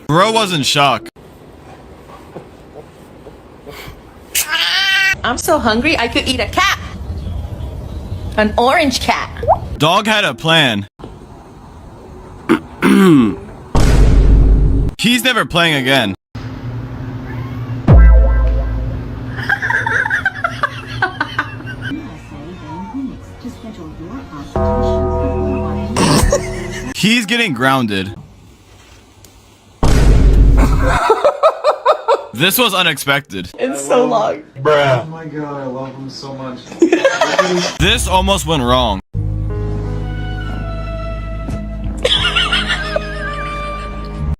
Bro was in shock. I'm so hungry I could eat a cat. An orange cat. Dog had a plan. He's never playing again. He's getting grounded. This was unexpected. It's so long. Bruh. Oh my god, I love him so much. This almost went wrong.